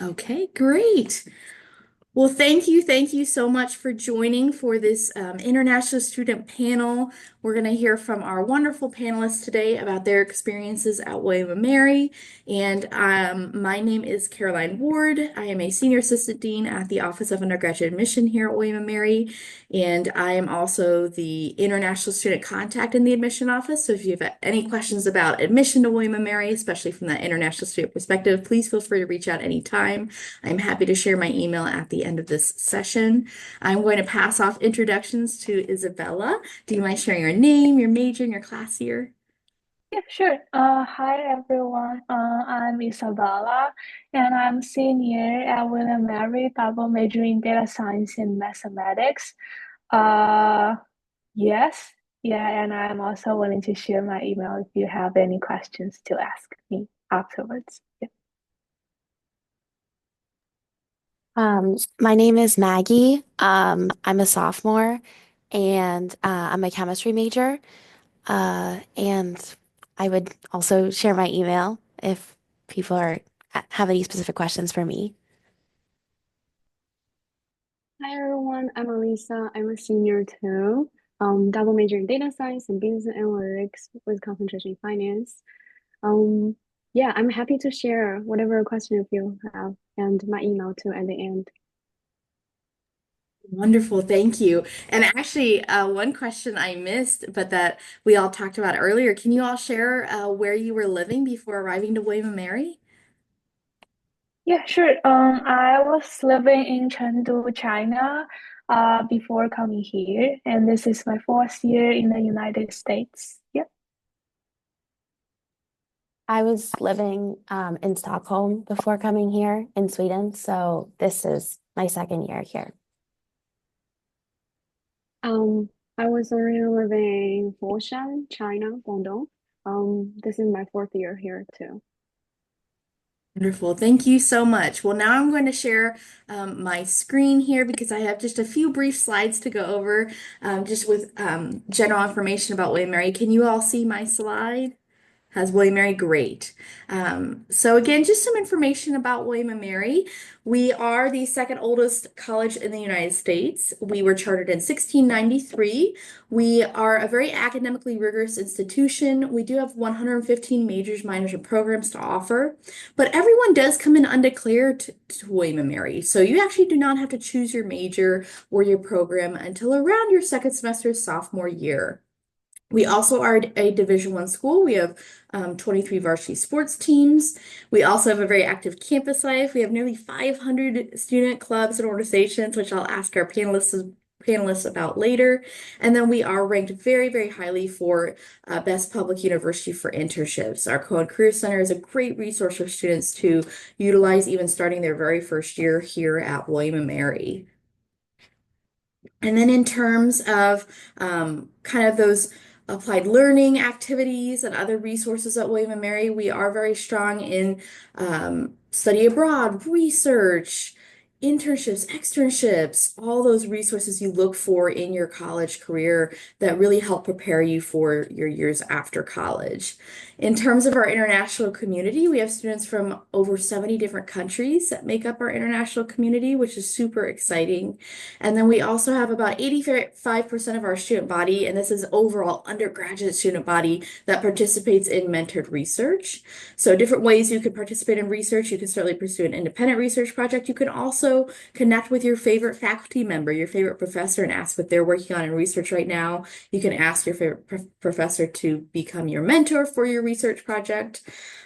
Okay, great. Well, thank you so much for joining for this international student panel. We're going to hear from our wonderful panelists today about their experiences at William and Mary. And my name is Caroline Ward. I am a senior assistant dean at the Office of Undergraduate Admission here at William and Mary. And I am also the international student contact in the admission office. So if you have any questions about admission to William and Mary, especially from that international student perspective, please feel free to reach out anytime. I'm happy to share my email at the end of this session. I'm going to pass off introductions to Isabella. Do you mind sharing your name, your major, and your class year? Yeah, sure. Hi everyone. I'm Isabella, and I'm senior at William Mary, double majoring in data science and mathematics. Uh, yes, yeah, and I'm also willing to share my email if you have any questions to ask me afterwards. Yeah. My name is Maggie. I'm a sophomore and I'm a chemistry major. And I would also share my email if people have any specific questions for me. Hi everyone, I'm Elisa. I'm a senior too. Double major in data science and business analytics with concentration in finance. Um, yeah, I'm happy to share whatever question if you have and my email too at the end. Wonderful, thank you. And actually, one question I missed, but that we all talked about earlier, can you all share where you were living before arriving to William and Mary? Yeah, sure. I was living in Chengdu, China, before coming here, and this is my fourth year in the United States. Yeah. I was living in Stockholm before coming here in Sweden, so this is my second year here. Um, I was originally living in Foshan, China, Guangdong. This is my fourth year here too. Wonderful. Thank you so much. Well, now I'm going to share my screen here because I have just a few brief slides to go over just with general information about William Mary. Can you all see my slide? Has William Mary great. So again, just some information about William and Mary. We are the second oldest college in the United States. We were chartered in 1693. We are a very academically rigorous institution. We do have 115 majors, minors, and programs to offer, but everyone does come in undeclared to William and Mary. So you actually do not have to choose your major or your program until around your second semester sophomore year. We also are a Division One school. We have 23 varsity sports teams. We also have a very active campus life. We have nearly 500 student clubs and organizations, which I'll ask our panelists about later. And then we are ranked very, very highly for Best Public University for internships. Our Co-ed Career Center is a great resource for students to utilize even starting their very first year here at William and Mary. And then in terms of kind of those applied learning activities and other resources at William and Mary, we are very strong in study abroad, research, internships, externships, all those resources you look for in your college career that really help prepare you for your years after college. In terms of our international community, we have students from over 70 different countries that make up our international community, which is super exciting. And then we also have about 85% of our student body, and this is overall undergraduate student body that participates in mentored research. So different ways you could participate in research. You can certainly pursue an independent research project. You can also connect with your favorite faculty member, your favorite professor, and ask what they're working on in research right now. You can ask your favorite professor to become your mentor for your research project.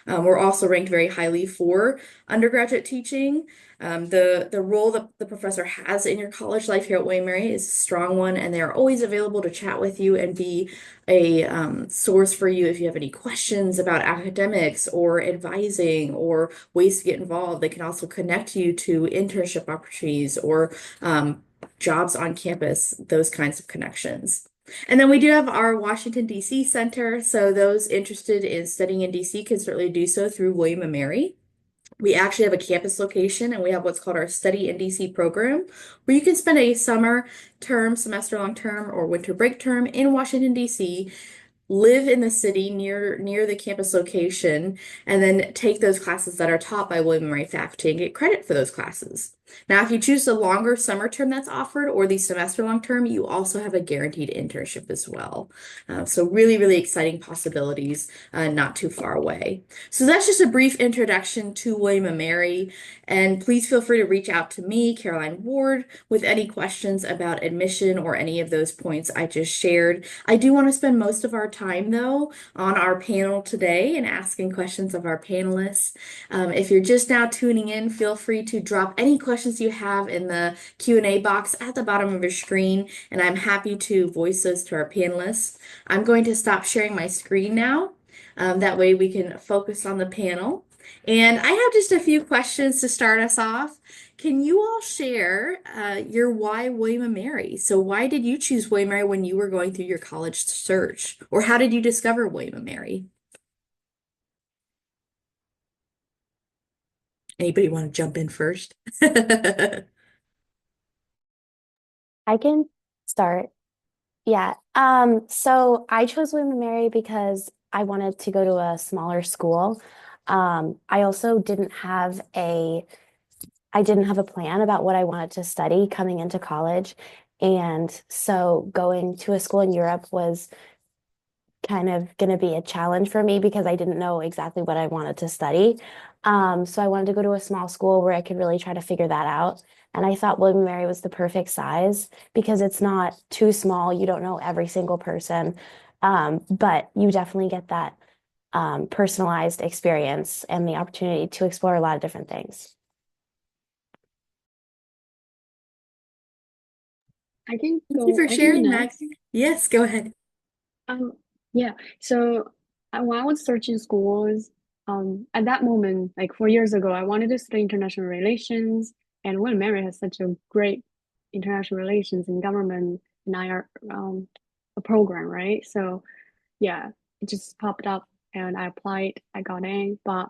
We're also ranked very highly for undergraduate teaching. The role that the professor has in your college life here at William Mary is a strong one, and they are always available to chat with you and be a source for you if you have any questions about academics or advising or ways to get involved. They can also connect you to internship opportunities or jobs on campus, those kinds of connections. And then we do have our Washington, D.C. Center, so those interested in studying in D.C. can certainly do so through William and Mary. We actually have a campus location and we have what's called our Study in DC program, where you can spend a summer term, semester long term, or winter break term in Washington, DC, live in the city near the campus location, and then take those classes that are taught by William and Mary faculty and get credit for those classes. Now, if you choose the longer summer term that's offered or the semester long term, you also have a guaranteed internship as well. So really, really exciting possibilities not too far away. So that's just a brief introduction to William and Mary. And please feel free to reach out to me, Caroline Ward, with any questions about admission or any of those points I just shared. I do want to spend most of our time, though, on our panel today and asking questions of our panelists. If you're just now tuning in, feel free to drop any questions you have in the Q&A box at the bottom of your screen, and I'm happy to voice those to our panelists. I'm going to stop sharing my screen now. That way we can focus on the panel. And I have just a few questions to start us off. Can you all share your why William and Mary? So why did you choose William and Mary when you were going through your college search? Or how did you discover William and Mary? Anybody want to jump in first? I can start. Yeah. So I chose William and Mary because I wanted to go to a smaller school. I also I didn't have a plan about what I wanted to study coming into college. And so going to a school in Europe was kind of going to be a challenge for me because I didn't know exactly what I wanted to study. So I wanted to go to a small school where I could really try to figure that out. And I thought William and Mary was the perfect size because it's not too small. You don't know every single person, but you definitely get that personalized experience and the opportunity to explore a lot of different things. Thank you for I can go sharing, Max. next. Yes, go ahead. Um, yeah. So when I was searching schools, at that moment, like 4 years ago, I wanted to study international relations, and William Mary has such a great international relations and government and IR a program, right? So yeah, it just popped up, and I applied. I got in, but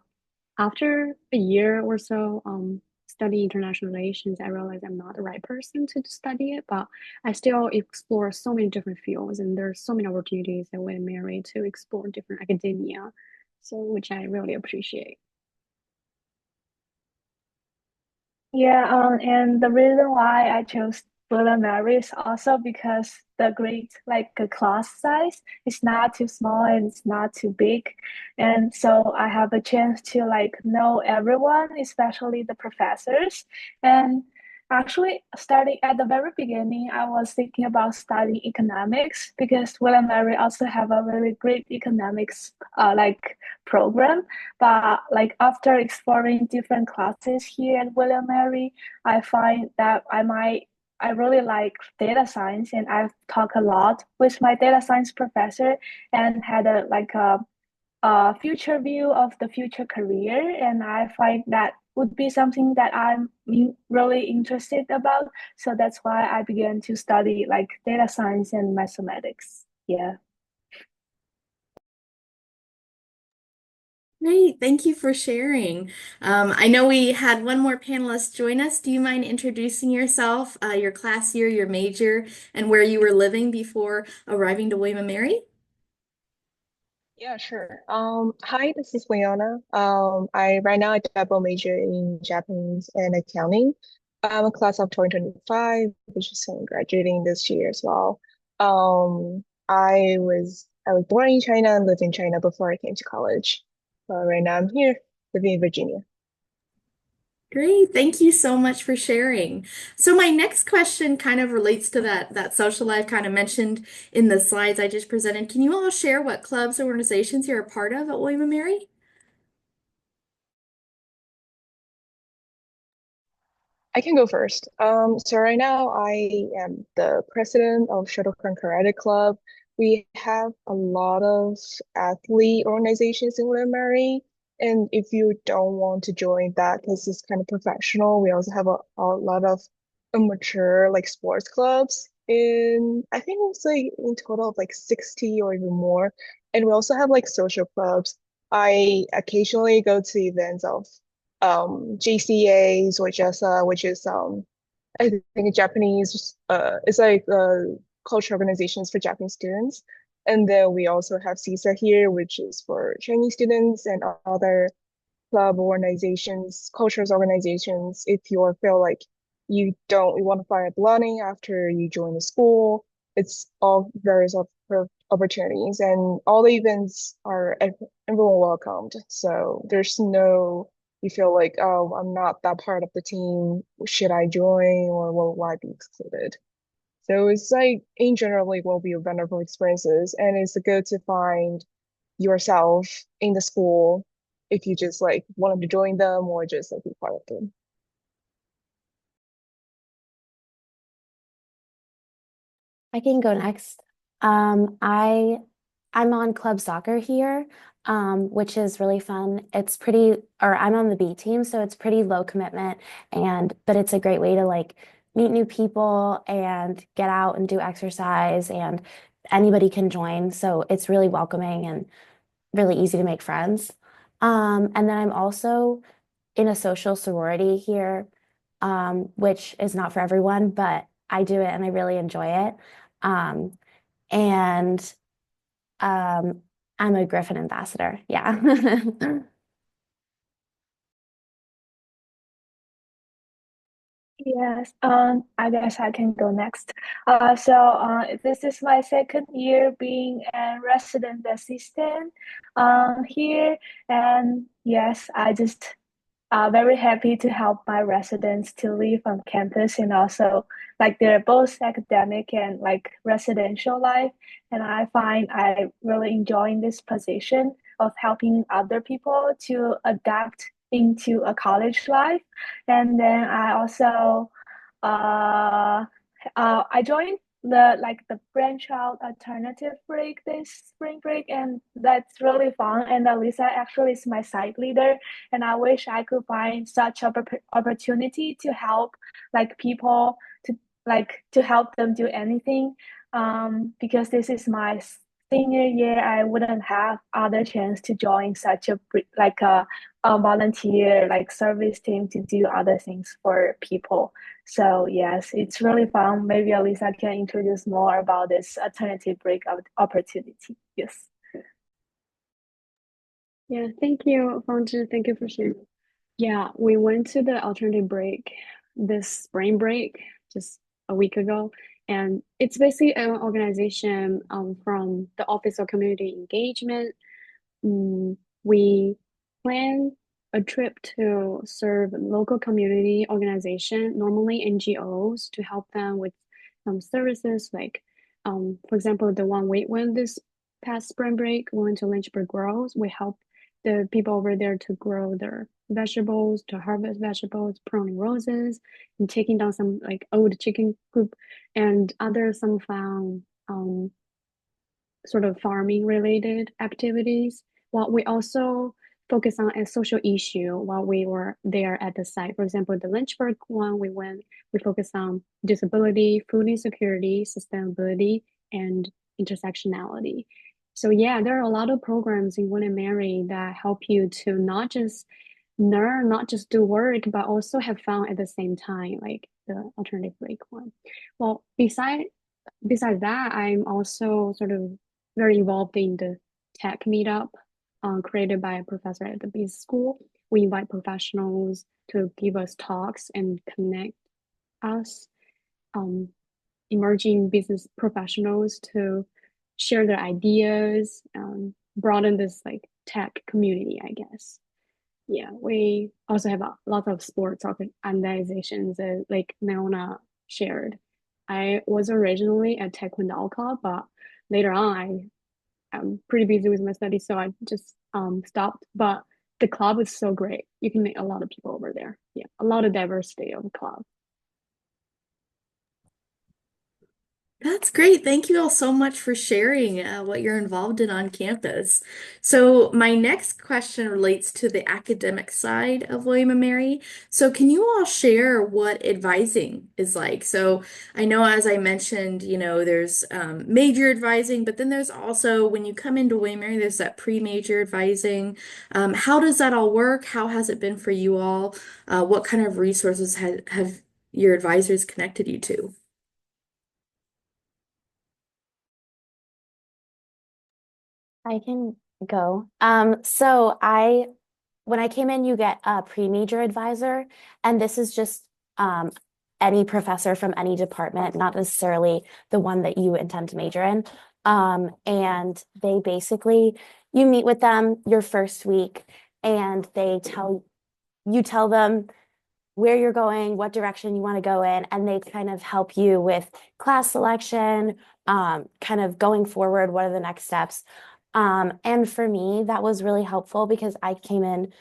after a year or so, studying international relations, I realized I'm not the right person to study it, but I still explore so many different fields, and there's so many opportunities at William Mary to explore different academia, so which I really appreciate. Yeah, and the reason why I chose William Mary is also because the grade, like the class size, is not too small and it's not too big, and so I have a chance to like know everyone, especially the professors. And actually, starting at the very beginning, I was thinking about studying economics because William Mary also have a very great economics like program. But like after exploring different classes here at William Mary, I find that I really like data science, and I've talked a lot with my data science professor and had a future view of the future career, and I find that would be something that really interested about. So that's why I began to study like data science and mathematics. Yeah. Great, thank you for sharing. I know we had one more panelist join us. Do you mind introducing yourself, your class year, your major, and where you were living before arriving to William and Mary? Yeah, sure. Hi, this is Leona. I right now I double major in Japanese and accounting. I'm a class of 2025, which is graduating this year as well. I was born in China and lived in China before I came to college. Right now I'm here living in Virginia. Great, thank you so much for sharing. So my next question kind of relates to that social life kind of mentioned in the slides I just presented. Can you all share what clubs or organizations you're a part of at William and Mary? I can go first. So right now I am the president of Shuttlecorn Karate Club. We have a lot of athlete organizations in William Mary, and if you don't want to join that because it's kind of professional, we also have a lot of amateur like sports clubs. In I think it's like in total of like 60 or even more. And we also have like social clubs. I occasionally go to events of GCAs, which is I think Japanese it's like culture organizations for Japanese students. And then we also have CISA here, which is for Chinese students and other club organizations, cultures organizations. If you feel like you want to find learning after you join the school, it's all various opportunities, and all the events are everyone welcomed. So there's no you feel like, oh, I'm not that part of the team. Should I join or will I be excluded? So it's like in general, it will be wonderful experiences, and it's good to find yourself in the school if you just like wanted to join them or just like be part of them. I can go next. Um, I I'm on club soccer here, which is really fun. It's pretty, or I'm on the B team, so it's pretty low commitment, and but it's a great way to like meet new people and get out and do exercise, and anybody can join. So it's really welcoming and really easy to make friends. And then I'm also in a social sorority here, which is not for everyone, but I do it and I really enjoy it. Um, and I'm a Griffin ambassador. Yeah. Yes, I guess I can go next. This is my second year being a resident assistant here, and yes, I just very happy to help my residents to live on campus and also like they're both academic and like residential life. And I find I really enjoying this position of helping other people to adapt into a college life. And then I also uh, I joined the branch out alternative break this spring break, and that's really fun. And Lisa actually is my site leader, and I wish I could find such opportunity to help like people to to help them do anything. Because this is my senior year, I wouldn't have other chance to join such a volunteer like service team to do other things for people. So yes, it's really fun. Maybe Alisa can introduce more about this alternative breakout opportunity. Yes. Yeah, thank you, Fangzhi. Thank you for sharing. Yeah, we went to the alternative break this spring break just a week ago, and it's basically an organization from the Office of Community Engagement. We plan a trip to serve local community organization, normally NGOs, to help them with some services like, for example, the one we went this past spring break, we went to Lynchburg Grows. We helped the people over there to grow their vegetables, to harvest vegetables, pruning roses, and taking down some like old chicken coop and other some found sort of farming related activities. While we also focus on a social issue while we were there at the site. For example, the Lynchburg one, we focused on disability, food insecurity, sustainability, and intersectionality. So yeah, there are a lot of programs in William Mary that help you to not just learn, not just do work, but also have fun at the same time, like the alternative break one. Well, besides that, I'm also sort of very involved in the tech meetup created by a professor at the business school. We invite professionals to give us talks and connect us, um, emerging business professionals to share their ideas, broaden this like tech community, I guess. Yeah, we also have a lot of sports organizations, like Naona shared. I was originally a Taekwondo club, but later on I'm pretty busy with my studies, so I just stopped. But the club is so great. You can meet a lot of people over there. Yeah, a lot of diversity of the club. That's great. Thank you all so much for sharing what you're involved in on campus. So, my next question relates to the academic side of William and Mary. So, can you all share what advising is like? So, I know as I mentioned, there's major advising, but then there's also when you come into William and Mary, there's that pre-major advising. How does that all work? How has it been for you all? What kind of resources have your advisors connected you to? I can go. When I came in, you get a pre-major advisor, and this is just um, any professor from any department, not necessarily the one that you intend to major in. And they basically, you meet with them your first week, and you tell them where you're going, what direction you want to go in, and they kind of help you with class selection, kind of going forward, what are the next steps. And for me, that was really helpful because I came in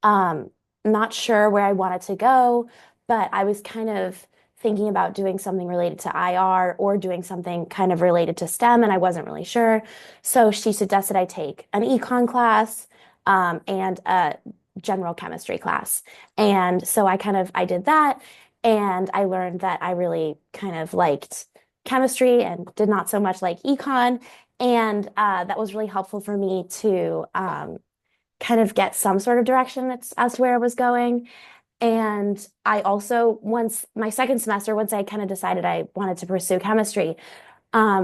um, not sure where I wanted to go, but I was kind of thinking about doing something related to IR or doing something kind of related to STEM, and I wasn't really sure. So she suggested I take an econ class and a general chemistry class. And so I did that, and I learned that I really kind of liked chemistry and did not so much like econ. And that was really helpful for me to kind of get some sort of direction as to where I was going. And I also, once my second semester, once I kind of decided I wanted to pursue chemistry,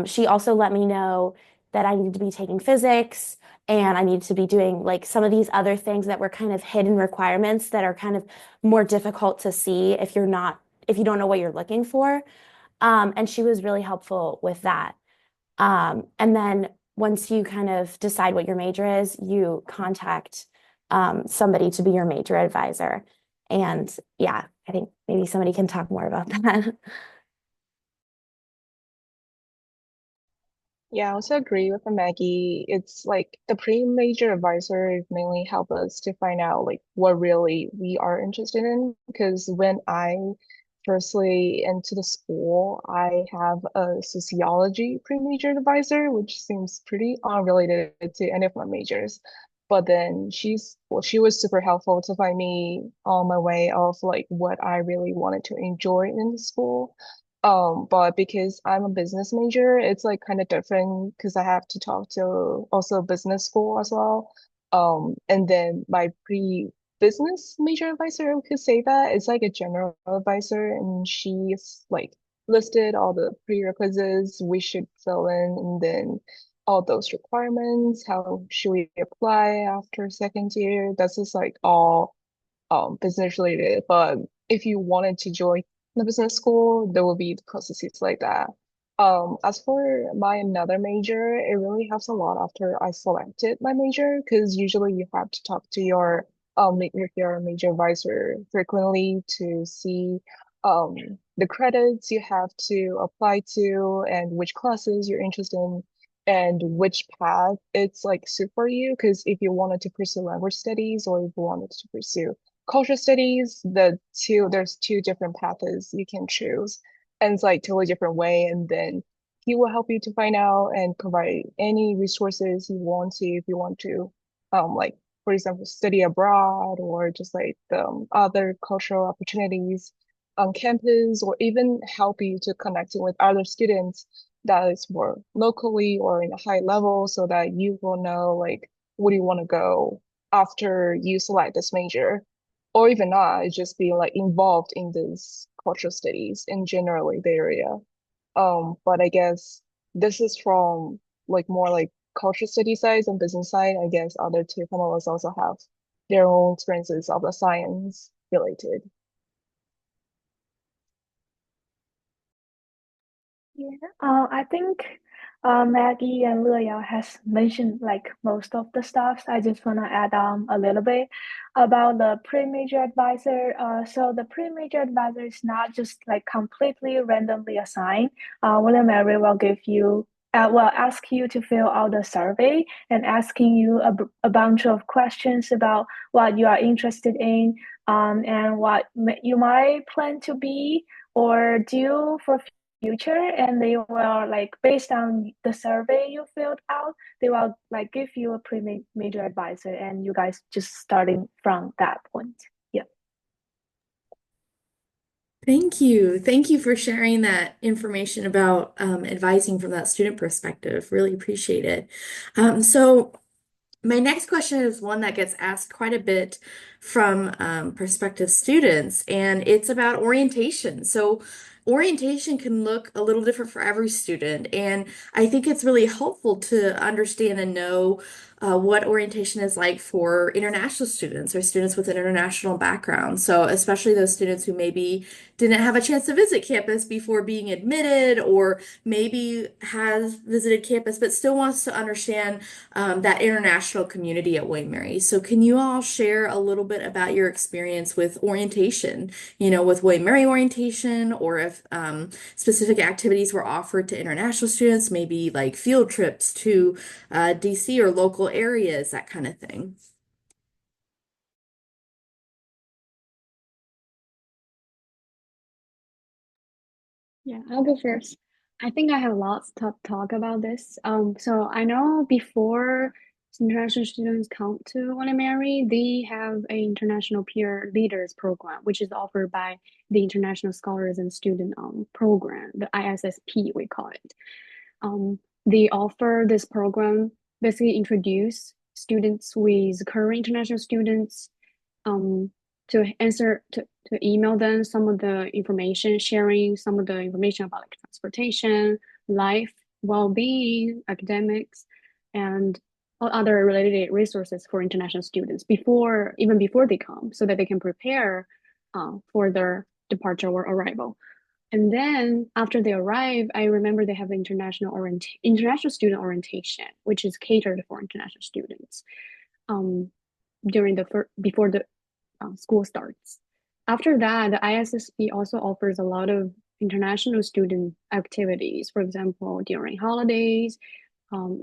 she also let me know that I needed to be taking physics and I needed to be doing like some of these other things that were kind of hidden requirements that are kind of more difficult to see if you don't know what you're looking for. And she was really helpful with that. And then once you kind of decide what your major is, you contact somebody to be your major advisor. And yeah, I think maybe somebody can talk more about that. Yeah, I also agree with Maggie. It's like the pre-major advisor mainly help us to find out like what really we are interested in. Because when I firstly into the school, I have a sociology pre-major advisor, which seems pretty unrelated to any of my majors. But then she was super helpful to find me on my way of like what I really wanted to enjoy in the school. But because I'm a business major, it's like kind of different because I have to talk to also business school as well. And then my pre-business major advisor, we could say that, it's like a general advisor, and she's like listed all the prerequisites we should fill in, and then all those requirements, how should we apply after second year? That's just like all business related. But if you wanted to join the business school, there will be the processes like that. As for my another major, it really helps a lot after I selected my major because usually you have to talk to with your major advisor frequently to see um the credits you have to apply to and which classes you're interested in and which path it's like suit for you. Because if you wanted to pursue language studies or if you wanted to pursue culture studies, there's two different paths you can choose, and it's like totally different way. And then he will help you to find out and provide any resources you want to if you want to, like for example, study abroad or just like other cultural opportunities on campus, or even help you to connect with other students that is more locally or in a high level, so that you will know like where do you want to go after you select this major, or even not, it's just being like involved in this cultural studies in generally the area. But I guess this is from like more like cultural study sides and business side. I guess other two panelists also have their own experiences of the science related. Yeah, I think Maggie and Lilia has mentioned like most of the stuff. I just want to add a little bit about the pre-major advisor. So the pre-major advisor is not just like completely randomly assigned. William Mary will will ask you to fill out the survey and asking you a bunch of questions about what you are interested in, and what you might plan to be or do for future, and they will like based on the survey you filled out, they will like give you a pre-major advisor and you guys just starting from that point. Yeah. Thank you. Thank you for sharing that information about advising from that student perspective. Really appreciate it. So my next question is one that gets asked quite a bit from prospective students, and it's about orientation. So orientation can look a little different for every student. And I think it's really helpful to understand and know what orientation is like for international students or students with an international background. So, especially those students who maybe didn't have a chance to visit campus before being admitted, or maybe has visited campus but still wants to understand that international community at William Mary. So, can you all share a little bit about your experience with orientation, with William Mary orientation, or if specific activities were offered to international students, maybe like field trips to DC or local areas, that kind of thing? Yeah, I'll go first. I think I have lots to talk about this. So I know before international students come to William Mary, they have an international peer leaders program, which is offered by the International Scholars and Student program, the ISSP we call it. They offer this program, basically introduce students with current international students um, to email them some of the information, sharing some of the information about like transportation, life, well-being, academics, and all other related resources for international students even before they come, so that they can prepare for their departure or arrival. And then after they arrive, I remember they have international student orientation, which is catered for international students during before the school starts. After that, the ISSB also offers a lot of international student activities. For example, during holidays,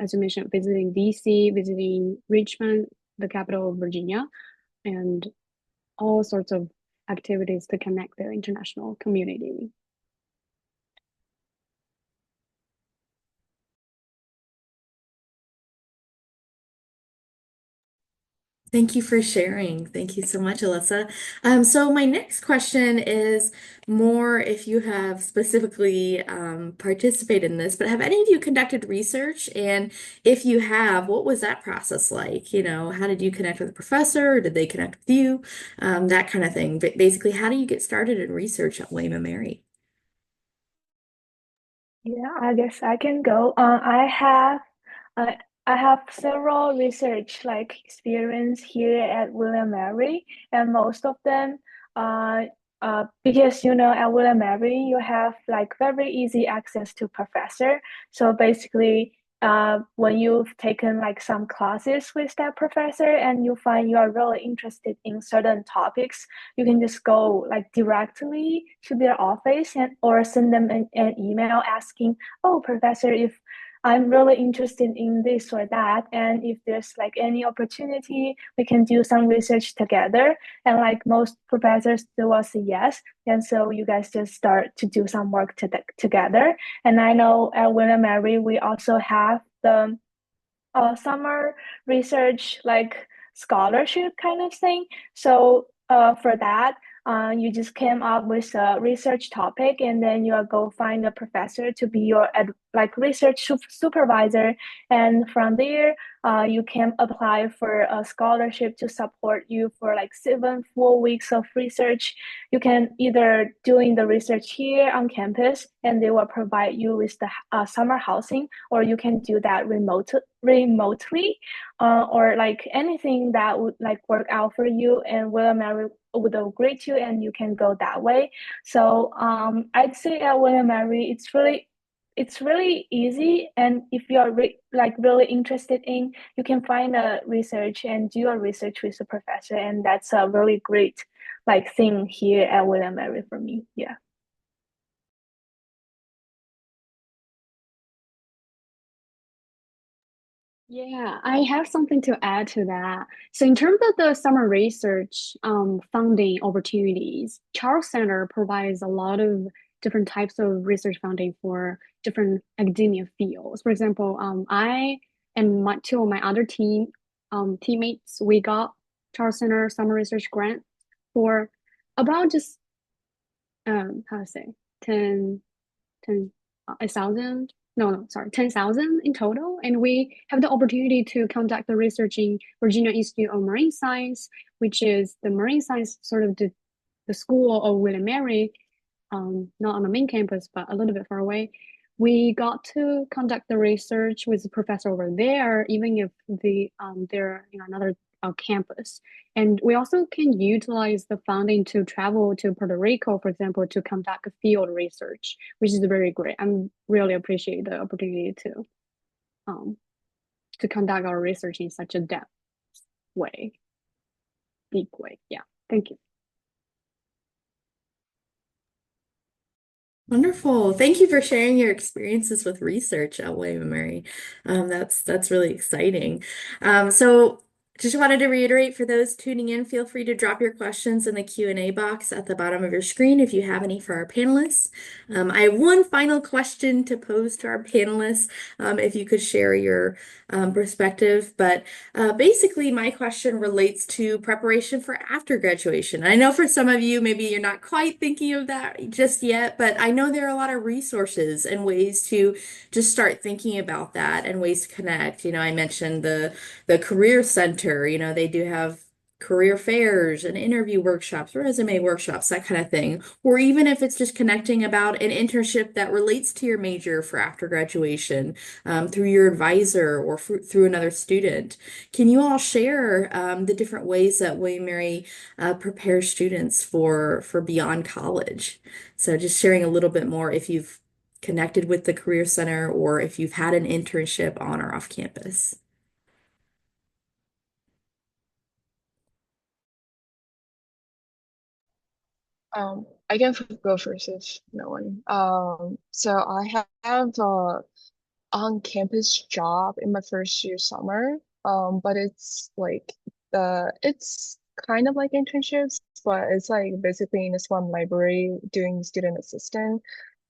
as you mentioned, visiting DC, visiting Richmond, the capital of Virginia, and all sorts of activities to connect the international community. Thank you for sharing. Thank you so much, Alyssa. So my next question is more if you have specifically participated in this, but have any of you conducted research? And if you have, what was that process like? How did you connect with a professor? Or did they connect with you? That kind of thing. But basically, how do you get started in research at William and Mary? Yeah, I guess I can go. Uh, I have several research like experience here at William Mary, and most of them, uh, because at William Mary you have like very easy access to professor. So basically, when you've taken like some classes with that professor and you find you are really interested in certain topics, you can just go like directly to their office and or send them an email asking, oh, professor, if I'm really interested in this or that, and if there's like any opportunity, we can do some research together. And like most professors do us a yes, and so you guys just start to do some work together. And I know at William Mary we also have the summer research like scholarship kind of thing. So for that, you just came up with a research topic, and then you go find a professor to be your like research supervisor, and from there, you can apply for a scholarship to support you for like 7 full weeks of research. You can either doing the research here on campus, and they will provide you with the summer housing, or you can do that remotely, or like anything that would like work out for you, and William Mary would greet you, and you can go that way. So I'd say at William Mary, it's really easy, and if you are like really interested in, you can find a research and do a research with a professor, and that's a really great like thing here at William Mary for me. Yeah. Yeah, I have something to add to that. So in terms of the summer research funding opportunities, Charles Center provides a lot of different types of research funding for different academia fields. For example, I and two of my other teammates, we got Charles Center summer research grant for about just how to say 10 10 a thousand, no, sorry, 10,000 in total. And we have the opportunity to conduct the research in Virginia Institute of Marine Science, which is the marine science sort of the school of William Mary. not on the main campus, but a little bit far away, we got to conduct the research with the professor over there, even if they're another campus. And we also can utilize the funding to travel to Puerto Rico, for example, to conduct field research, which is very great. I'm really appreciate the opportunity um, to conduct our research in such a depth way, deep way. Yeah, thank you. Wonderful. Thank you for sharing your experiences with research at William and Mary. That's really exciting. So just wanted to reiterate for those tuning in, feel free to drop your questions in the Q&A box at the bottom of your screen if you have any for our panelists. I have one final question to pose to our panelists, if you could share your perspective. But basically, my question relates to preparation for after graduation. I know for some of you, maybe you're not quite thinking of that just yet, but I know there are a lot of resources and ways to just start thinking about that and ways to connect. I mentioned the Career Center. They do have career fairs and interview workshops, resume workshops, that kind of thing. Or even if it's just connecting about an internship that relates to your major for after graduation, through your advisor or through another student. Can you all share the different ways that William Mary prepares students for beyond college? So just sharing a little bit more if you've connected with the Career Center or if you've had an internship on or off campus. I can go first if no one. So I have on-campus job in my first year summer. But it's like it's kind of like internships, but it's like basically in a slum library doing student assistant.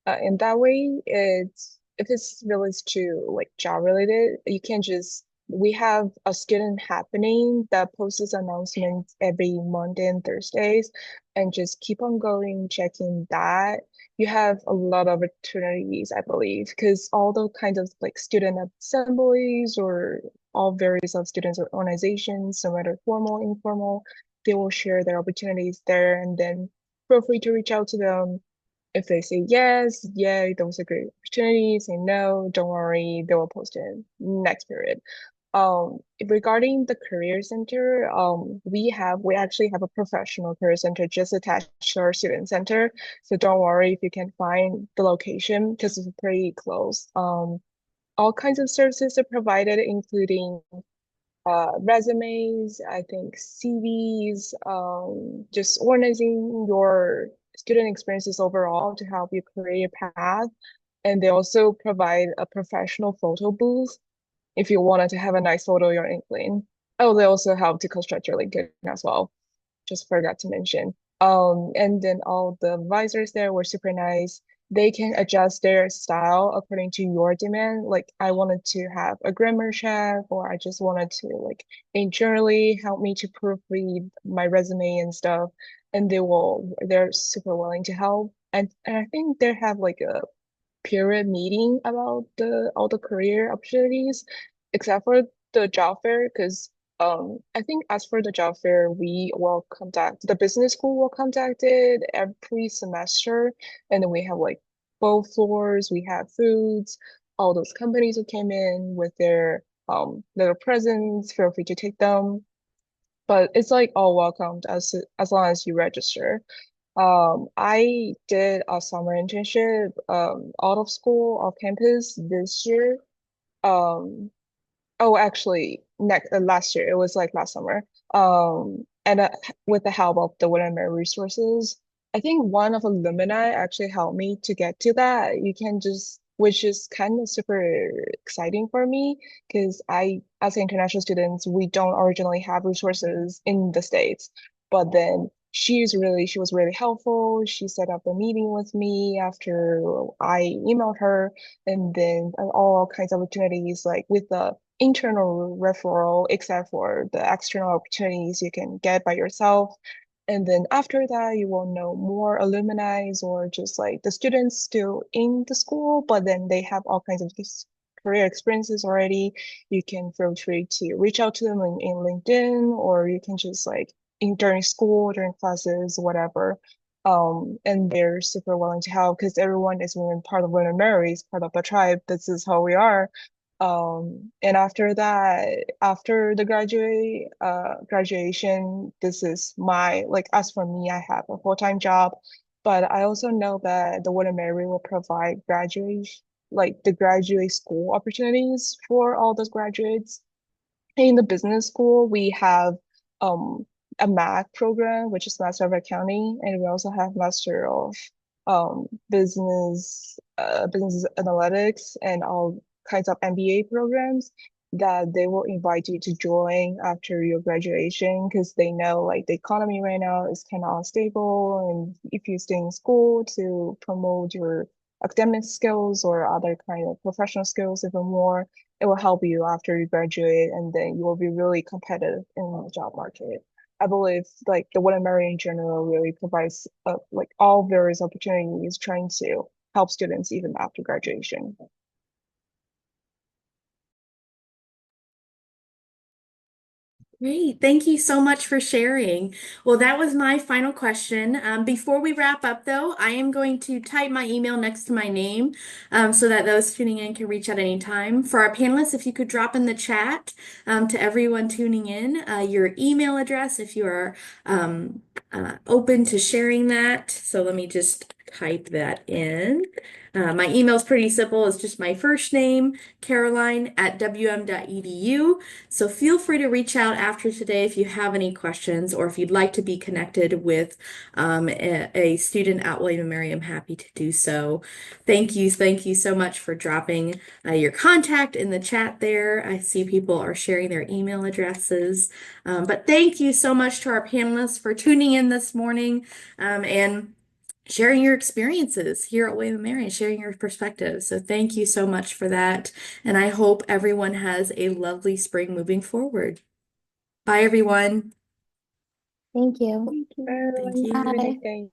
In that way, it's if it's relates to like job related, you can just we have a student happening that posts announcements every Monday and Thursdays, and just keep on going, checking that. You have a lot of opportunities, I believe, because all the kinds of like student assemblies or all various of students or organizations, no matter formal, informal, they will share their opportunities there, and then feel free to reach out to them if they say yes, yay, that was a great opportunity. Say no, don't worry, they will post it next period. Regarding the career center, we actually have a professional career center just attached to our student center. So don't worry if you can find the location because it's pretty close. All kinds of services are provided, including resumes, I think CVs, just organizing your student experiences overall to help your career path. And they also provide a professional photo booth if you wanted to have a nice photo of your LinkedIn. Oh, they also help to construct your LinkedIn as well. Just forgot to mention. And then all the advisors there were super nice. They can adjust their style according to your demand. Like I wanted to have a grammar check, or I just wanted to like internally help me to proofread my resume and stuff. And they're super willing to help. And I think they have like a period meeting about the all the career opportunities, except for the job fair, because I think as for the job fair, we will conduct the business school will conduct it every semester, and then we have like both floors, we have foods, all those companies who came in with their little presents, feel free to take them. But it's like all welcomed as long as you register. I did a summer internship out of school, off campus this year. Um, Oh, actually, next last year it was like last summer. And with the help of the Willamette resources, I think one of alumni actually helped me to get to that. You can just, which is kind of super exciting for me because as international students, we don't originally have resources in the States. But then she was really helpful. She set up a meeting with me after I emailed her, and then all kinds of opportunities like with the internal referral, except for the external opportunities you can get by yourself. And then after that, you will know more alumni or just like the students still in the school, but then they have all kinds of these career experiences already. You can feel free to reach out to them in LinkedIn, or you can just like during school, during classes, whatever. And they're super willing to help because everyone is when part of William Mary, is part of the tribe. This is how we are. And after that, after the graduation, this is my like as for me, I have a full-time job, but I also know that the William Mary will provide graduation like the graduate school opportunities for all those graduates. In the business school, we have um, a MAC program, which is Master of Accounting, and we also have Master of Business Analytics, and all kinds of MBA programs that they will invite you to join after your graduation because they know like the economy right now is kind of unstable, and if you stay in school to promote your academic skills or other kind of professional skills even more, it will help you after you graduate, and then you will be really competitive in the job market. I believe like the Women Mary in general really provides like all various opportunities trying to help students even after graduation. Great. Thank you so much for sharing. Well, that was my final question. Before we wrap up, though, I am going to type my email next to my name so that those tuning in can reach at any time. For our panelists, if you could drop in the chat to everyone tuning in your email address if you are open to sharing that. So let me just type that in. My email is pretty simple. It's just my first name, Caroline at wm.edu. So feel free to reach out after today if you have any questions or if you'd like to be connected with a student at William & Mary. I'm happy to do so. Thank you so much for dropping your contact in the chat there. I see people are sharing their email addresses. But thank you so much to our panelists for tuning in this morning and sharing your experiences here at William & Mary and sharing your perspectives. So thank you so much for that. And I hope everyone has a lovely spring moving forward. Bye, everyone. Thank you. Thank you. Thank Everyone, have a you. nice Bye. day.